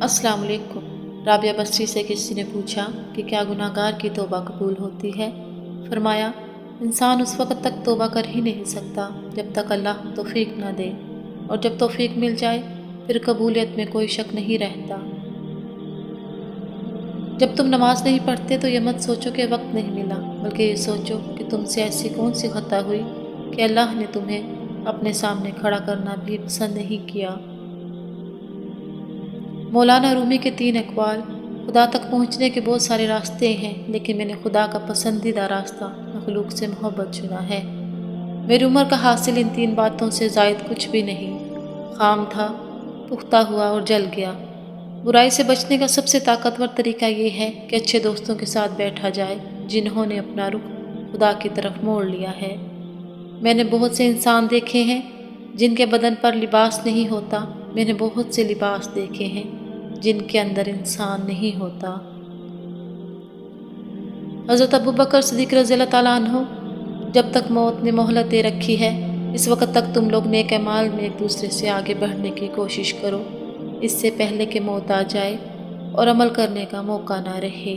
अस्सलाम वालेकुम। राबिया बस्री से किसी ने पूछा कि क्या गुनाहगार की तौबा कबूल होती है। फरमाया, इंसान उस वक़्त तक तौबा कर ही नहीं सकता जब तक अल्लाह तौफीक ना दे, और जब तौफीक मिल जाए फिर कबूलियत में कोई शक नहीं रहता। जब तुम नमाज नहीं पढ़ते तो ये मत सोचो कि वक्त नहीं मिला, बल्कि ये सोचो कि तुमसे ऐसी कौन सी खता हुई कि अल्लाह ने तुम्हें अपने सामने खड़ा करना भी पसंद नहीं किया। मौलाना रूमी के 3 अक़वाल। खुदा तक पहुँचने के बहुत सारे रास्ते हैं, लेकिन मैंने खुदा का पसंदीदा रास्ता मखलूक से मोहब्बत चुना है। मेरी उम्र का हासिल इन 3 बातों से ज़ायद कुछ भी नहीं। खाम था, पुख्ता हुआ और जल गया। बुराई से बचने का सबसे ताकतवर तरीका ये है कि अच्छे दोस्तों के साथ बैठा जाए, जिन्होंने अपना रुख खुदा की तरफ मोड़ लिया है। मैंने बहुत से इंसान देखे हैं जिनके बदन पर लिबास नहीं होता। मैंने बहुत से लिबास देखे हैं जिनके अंदर इंसान नहीं होता। हज़रत अबू बकर सिद्दीक़ रज़ियल्लाहु ताला अन्हु, जब तक मौत ने मोहलत दे रखी है, इस वक्त तक तुम लोग नेक अमाल में एक दूसरे से आगे बढ़ने की कोशिश करो, इससे पहले कि मौत आ जाए और अमल करने का मौका ना रहे।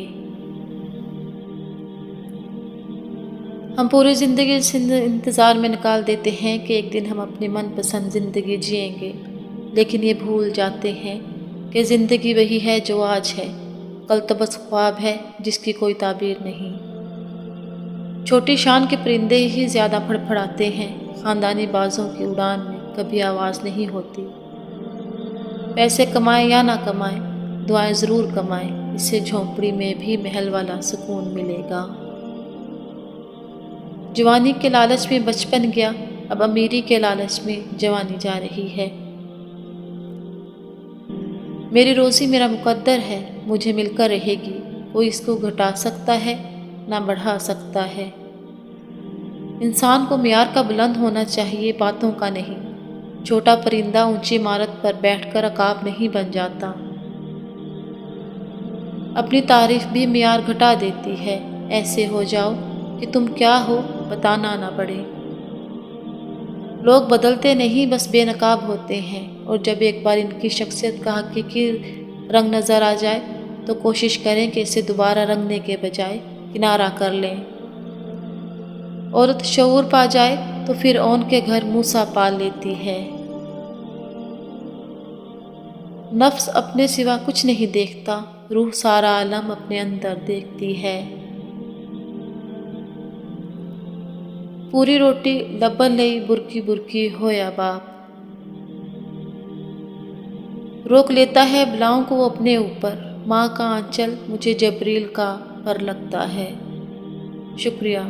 हम पूरी ज़िंदगी इस इंतज़ार में निकाल देते हैं कि एक दिन हम अपनी मनपसंद ज़िंदगी जिएंगे, लेकिन ये भूल जाते हैं कि ज़िंदगी वही है जो आज है, कल तो बस ख्वाब है जिसकी कोई ताबीर नहीं। छोटी शान के परिंदे ही ज़्यादा फड़फड़ाते हैं, ख़ानदानी बाज़ों की उड़ान में कभी आवाज़ नहीं होती। पैसे कमाएं या ना कमाएं, दुआएं ज़रूर कमाएं, इससे झोंपड़ी में भी महल वाला सुकून मिलेगा। जवानी के लालच में बचपन गया, अब अमीरी के लालच में जवानी जा रही है। मेरी रोज़ी मेरा मुकद्दर है, मुझे मिलकर रहेगी, कोई इसको घटा सकता है ना बढ़ा सकता है। इंसान को मियार का बुलंद होना चाहिए, बातों का नहीं। छोटा परिंदा ऊंची इमारत पर बैठकर अकाब नहीं बन जाता। अपनी तारीफ भी मियार घटा देती है। ऐसे हो जाओ कि तुम क्या हो बताना ना पड़े। लोग बदलते नहीं, बस बेनकाब होते हैं, और जब एक बार इनकी शख्सियत का हकीकी रंग नज़र आ जाए तो कोशिश करें कि इसे दोबारा रंगने के बजाय किनारा कर लें। औरत शऊर पा जाए तो फिर औन के घर मूसा पाल लेती है। नफ्स अपने सिवा कुछ नहीं देखता, रूह सारा आलम अपने अंदर देखती है। पूरी रोटी लब्बन लई बुरकी बुरकी होया बाप। रोक लेता है बलाओं को अपने ऊपर, माँ का आंचल मुझे जबरील का पर लगता है। शुक्रिया।